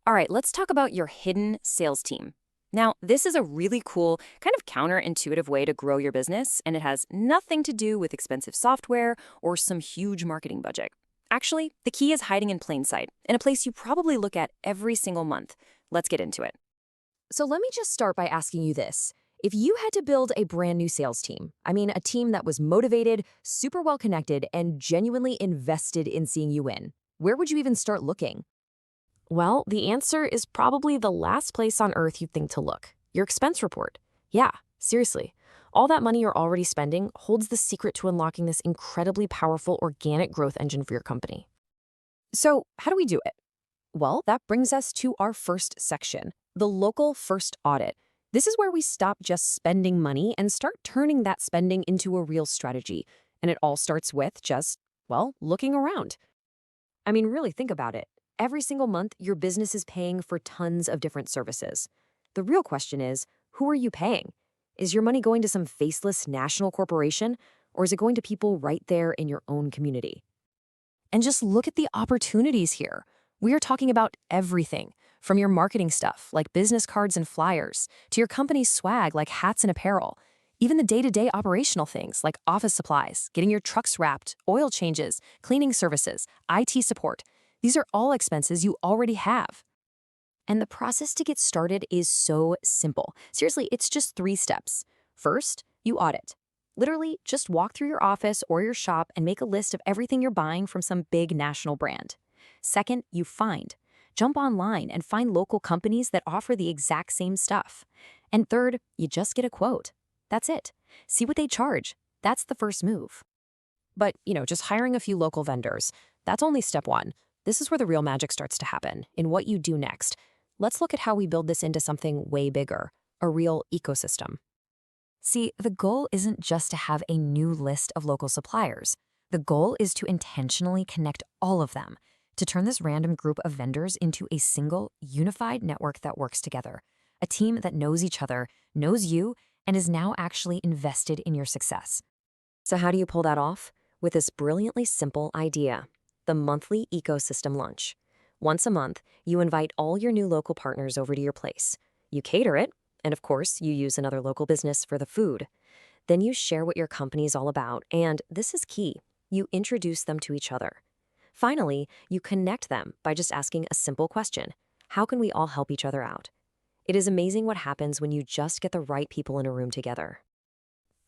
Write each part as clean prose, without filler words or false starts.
All right, let's talk about your hidden sales team. Now, this is a really cool, kind of counterintuitive way to grow your business, and it has nothing to do with expensive software or some huge marketing budget. Actually, the key is hiding in plain sight, in a place you probably look at every single month. Let's get into it. So let me just start by asking you this. If you had to build a brand new sales team, I mean a team that was motivated, super well connected, and genuinely invested in seeing you win, where would you even start looking? Well, the answer is probably the last place on earth you'd think to look. Your expense report. Yeah, seriously. All that money you're already spending holds the secret to unlocking this incredibly powerful organic growth engine for your company. So, how do we do it? Well, that brings us to our first section, the local first audit. This is where we stop just spending money and start turning that spending into a real strategy. And it all starts with just, well, looking around. I mean, really think about it. Every single month, your business is paying for tons of different services. The real question is, who are you paying? Is your money going to some faceless national corporation, or is it going to people right there in your own community? And just look at the opportunities here. We are talking about everything, from your marketing stuff, like business cards and flyers, to your company's swag, like hats and apparel, even the day-to-day operational things, like office supplies, getting your trucks wrapped, oil changes, cleaning services, IT support. These are all expenses you already have. And the process to get started is so simple. Seriously, it's just 3 steps. First, you audit. Literally, just walk through your office or your shop and make a list of everything you're buying from some big national brand. Second, you find. Jump online and find local companies that offer the exact same stuff. And third, you just get a quote. That's it. See what they charge. That's the first move. But, just hiring a few local vendors, that's only step 1. This is where the real magic starts to happen, in what you do next. Let's look at how we build this into something way bigger, a real ecosystem. See, the goal isn't just to have a new list of local suppliers. The goal is to intentionally connect all of them, to turn this random group of vendors into a single, unified network that works together, a team that knows each other, knows you, and is now actually invested in your success. So how do you pull that off? With this brilliantly simple idea, the monthly ecosystem lunch. Once a month, you invite all your new local partners over to your place. You cater it, and of course, you use another local business for the food. Then you share what your company is all about, and this is key, you introduce them to each other. Finally, you connect them by just asking a simple question. How can we all help each other out? It is amazing what happens when you just get the right people in a room together.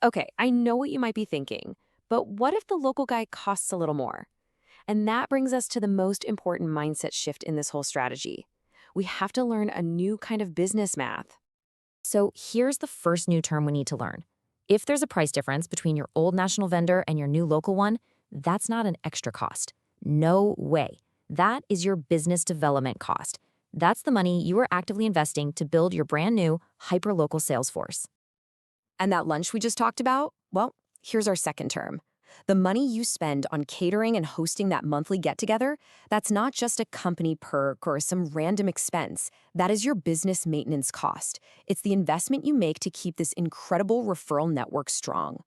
Okay, I know what you might be thinking, but what if the local guy costs a little more? And that brings us to the most important mindset shift in this whole strategy. We have to learn a new kind of business math. So here's the first new term we need to learn. If there's a price difference between your old national vendor and your new local one, that's not an extra cost. No way. That is your business development cost. That's the money you are actively investing to build your brand new hyper-local sales force. And that lunch we just talked about? Well, here's our second term. The money you spend on catering and hosting that monthly get-together, that's not just a company perk or some random expense. That is your business maintenance cost. It's the investment you make to keep this incredible referral network strong.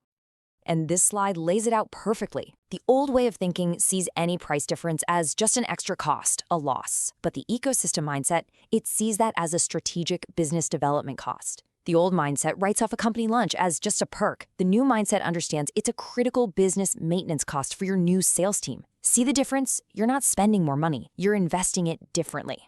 And this slide lays it out perfectly. The old way of thinking sees any price difference as just an extra cost, a loss. But the ecosystem mindset, it sees that as a strategic business development cost. The old mindset writes off a company lunch as just a perk. The new mindset understands it's a critical business maintenance cost for your new sales team. See the difference? You're not spending more money. You're investing it differently.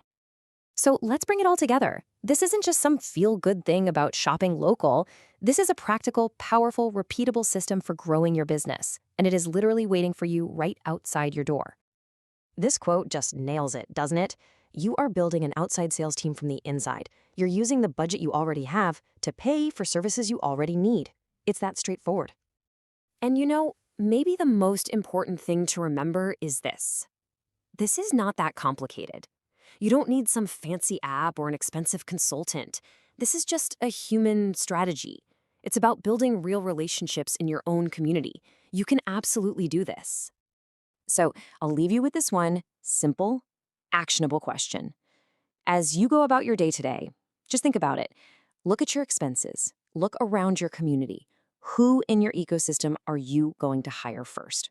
So let's bring it all together. This isn't just some feel-good thing about shopping local. This is a practical, powerful, repeatable system for growing your business, and it is literally waiting for you right outside your door. This quote just nails it, doesn't it? You are building an outside sales team from the inside. You're using the budget you already have to pay for services you already need. It's that straightforward. And maybe the most important thing to remember is this. This is not that complicated. You don't need some fancy app or an expensive consultant. This is just a human strategy. It's about building real relationships in your own community. You can absolutely do this. So I'll leave you with this one simple, actionable question. As you go about your day today, just think about it. Look at your expenses. Look around your community. Who in your ecosystem are you going to hire first?